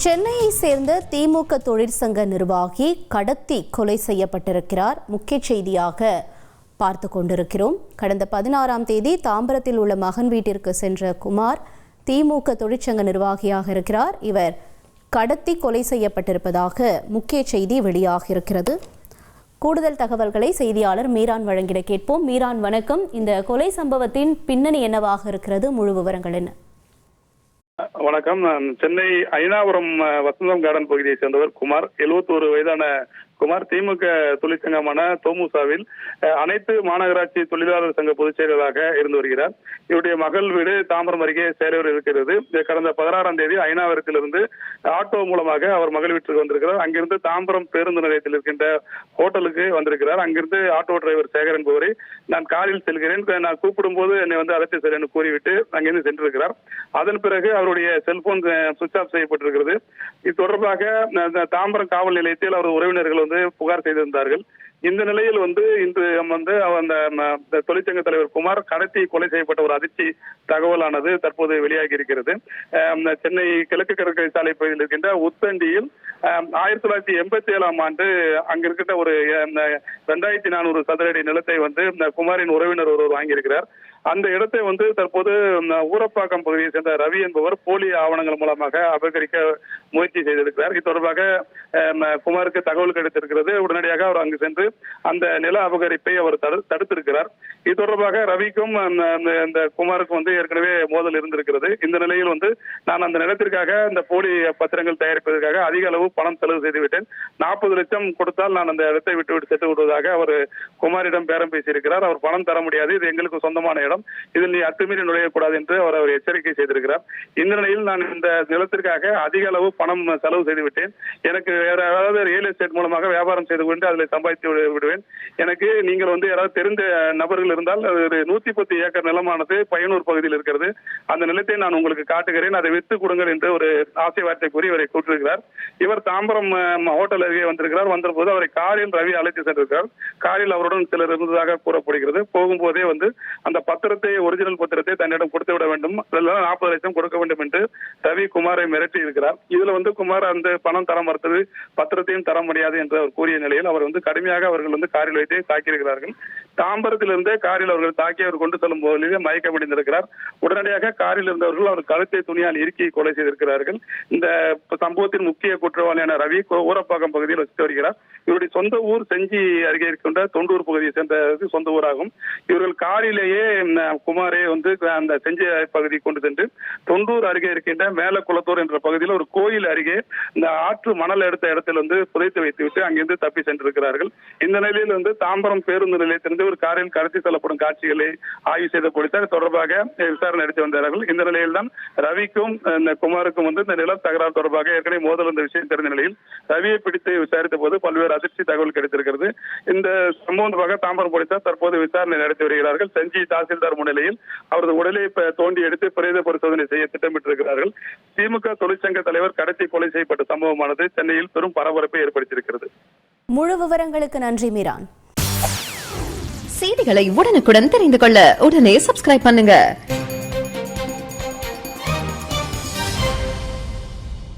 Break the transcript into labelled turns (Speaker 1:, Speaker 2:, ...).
Speaker 1: சென்னையை சேர்ந்த திமுக தொழிற்சங்க நிர்வாகி கடத்தி கொலை செய்யப்பட்டிருக்கிறார். முக்கிய செய்தியாக பார்த்து கொண்டிருக்கிறோம். கடந்த 16ஆம் தேதி தாம்பரத்தில் உள்ள மகன் வீட்டிற்கு சென்ற குமார் திமுக தொழிற்சங்க நிர்வாகியாக இருக்கிறார். இவர் கடத்தி கொலை செய்யப்பட்டிருப்பதாக முக்கிய செய்தி வெளியாகியிருக்கிறது. கூடுதல் தகவல்களை செய்தியாளர் மீரான் வழங்கிட கேட்போம். மீரான், வணக்கம். இந்த கொலை சம்பவத்தின் பின்னணி என்னவாக இருக்கிறது? முழு விவரங்கள் என்ன?
Speaker 2: வணக்கம். சென்னை ஐனாபுரம் வசந்தம் கார்டன் பகுதியை சேர்ந்தவர் குமார். 71 வயதான குமார் திமுக தொழிற்சங்கமான தோமுசாவில் அனைத்து மாநகராட்சி தொழிலாளர் சங்க பொதுச் செயலராக இருந்து வருகிறார். இவருடைய மகள் வீடு தாம்பரம் அருகே சேலையூர் இருக்கிறது. கடந்த 16ஆம் தேதி ஐநாவரத்திலிருந்து ஆட்டோ மூலமாக அவர் மகள் வீட்டிற்கு வந்திருக்கிறார். அங்கிருந்து தாம்பரம் பேருந்து நிலையத்தில் இருக்கின்ற ஹோட்டலுக்கு வந்திருக்கிறார். அங்கிருந்து ஆட்டோ டிரைவர் சேகர் என்பவரை நான் காரில் செல்கிறேன், நான் கூப்பிடும் போது என்னை அழைத்து செல் என்று கூறிவிட்டு அங்கிருந்து சென்றிருக்கிறார். அதன் பிறகு அவருடைய செல்போன் சுவிட்ச் ஆஃப் செய்யப்பட்டிருக்கிறது. இது தொடர்பாக தாம்பரம் காவல் நிலையத்தில் அவர் உறவினர்கள் புகார் செய்திருந்தார்கள். இந்த நிலையில் இன்று அந்த தொழிற்சங்க தலைவர் குமார் கடத்தி கொலை செய்யப்பட்ட ஒரு அதிர்ச்சி தகவலானது தற்போது வெளியாகி இருக்கிறது. சென்னை கிழக்கு கடற்கரை சாலை பகுதியில் இருக்கின்ற உத்தண்டியில் 1987ஆம் ஆண்டு அங்கிருக்கின்ற ஒரு 2400 சதுர அடி நிலத்தை குமாரின் உறவினர் ஒருவர் வாங்கியிருக்கிறார். அந்த இடத்தை தற்போது ஊரப்பாக்கம் பகுதியை சேர்ந்த ரவி என்பவர் போலி ஆவணங்கள் மூலமாக அபகரிக்க முயற்சி செய்திருக்கிறார். இது தொடர்பாக குமாருக்கு தகவல் கிடைத்திருக்கிறது. உடனடியாக அவர் அங்கு சென்று அந்த நில அபகரிப்பை அவர் தடுத்திருக்கிறார். இது தொடர்பாக ரவிக்கும் இந்த குமாருக்கும் ஏற்கனவே மோதல் இருந்திருக்கிறது. இந்த நிலையில் நான் அந்த நிலத்திற்காக இந்த போலி பத்திரங்கள் தயாரிப்பதற்காக அதிக அளவு பணம் செலவு செய்துவிட்டேன், 40 லட்சம் கொடுத்தால் நான் அந்த இடத்தை விட்டுவிட்டு சென்று விடுவதாக அவர் குமாரிடம் பேரம் பேசியிருக்கிறார். அவர் பணம் தர முடியாது, இது எங்களுக்கு சொந்தமான இடம், இதில் நீ அத்துமீறி நுழையக்கூடாது என்று அவர் எச்சரிக்கை செய்திருக்கிறார். இந்த நிலையில் நான் இந்த நிலத்திற்காக அதிக அளவு பணம் செலவு செய்துவிட்டேன், எனக்கு வேற ஏதாவது ரியல் எஸ்டேட் மூலமாக வியாபாரம் செய்து கொண்டு அதில் சம்பாதித்து விடுவேன், எனக்கு நீங்கள் யாராவது தெரிந்த நபர்கள் இருந்தால் 110 ஏக்கர் நிலமானது பையனூர் பகுதியில் இருக்கிறது, அந்த நிலத்தை நான் உங்களுக்கு காட்டுகிறேன், அதை வித்து கொடுங்கள் என்று ஒரு ஆசை வார்த்தை கூறி இவரை கூட்டிருக்கிறார். இவர் தாம்பரம் ஹோட்டல் அருகே வந்திருக்கிறார். வந்தபோது அவரை காரில் ரவி அழைத்து சென்றிருக்கிறார். காரில் அவருடன் சிலர் இருந்ததாக கூறப்படுகிறது. போகும்போதே அந்த பத்திரத்தை, ஒரிஜினல் பத்திரத்தை தன்னிடம் கொடுத்து விட வேண்டும், 40 லட்சம் கொடுக்க வேண்டும் என்று ரவி குமாரை மிரட்டி இருக்கிறார். இதுல குமார் அந்த பணம் தர மறுத்தது, பத்திரத்தையும் தர முடியாது என்று அவர் கூறிய நிலையில் அவர் கடுமையாக அவர்கள் காரில் வைத்து தாக்கியிருக்கிறார்கள். தாம்பரத்திலிருந்தே காரில் அவர்கள் தாக்கி அவர் கொண்டு செல்லும் போதிலே மயக்கமடைந்திருக்கிறார். உடனடியாக காரில் இருந்தவர்கள் அவர் கழுத்தை துணியால் இறுக்கி கொலை செய்திருக்கிறார்கள். இந்த சம்பவத்தின் முக்கிய குற்றவாளியான ரவி ஊரப்பாக்கம் பகுதியில் வசித்து வருகிறார். இவருடைய சொந்த ஊர் செஞ்சி அருகே இருக்கின்ற தொண்டூர் பகுதியை சேர்ந்த சொந்த ஊராகும். இவர்கள் காரிலேயே குமாரே அந்த செஞ்சி பகுதி கொண்டு சென்று தொண்டூர் அருகே இருக்கின்ற மேலக்குளத்தூர் என்ற பகுதியில் ஒரு கோயில் அருகே இந்த ஆற்று மணல் எடுத்த இடத்தில் புதைத்து வைத்துவிட்டு அங்கிருந்து தப்பி சென்றிருக்கிறார்கள். இந்த நிலையில் தாம்பரம் பேருந்து நிலையத்திலிருந்து ஒரு காரில் கடத்தி செல்லப்படும் காட்சிகளை ஆய்வு செய்த போலீசார் தொடர்பாக விசாரணை நடத்தி வந்தார்கள். இந்த நிலையில் தான் ரவிக்கும் குமாருக்கும் இந்த நில தகராறு தொடர்பாக ஏற்கனவே மோதல் இந்த விஷயம் தெரிந்த நிலையில் ரவியை பிடித்து விசாரித்த போது பல்வேறு அதிர்ச்சி தகவல் கிடைத்திருக்கிறது. இந்த சம்பவம் தொடர்பாக தாம்பரம் போலீசார் தற்போது விசாரணை நடத்தி வருகிறார்கள். செஞ்சி தாசில்தார் முன்னிலையில் அவரது உடலை தோண்டி எடுத்து பிரேத பரிசோதனை செய்ய திட்டமிட்டிருக்கிறார்கள். திமுக தொழிற்சங்க தலைவர் கடத்தி கொலை செய்யப்பட்ட சம்பவமானது சென்னையில் பெரும் பரபரப்பை ஏற்படுத்தியிருக்கிறது.
Speaker 1: முழு விவரங்களுக்கு நன்றி மீரான்.
Speaker 3: செய்திகளை உடனுக்குடன் தெரிந்து கொள்ள உடனே சப்ஸ்கிரைப் பண்ணுங்க.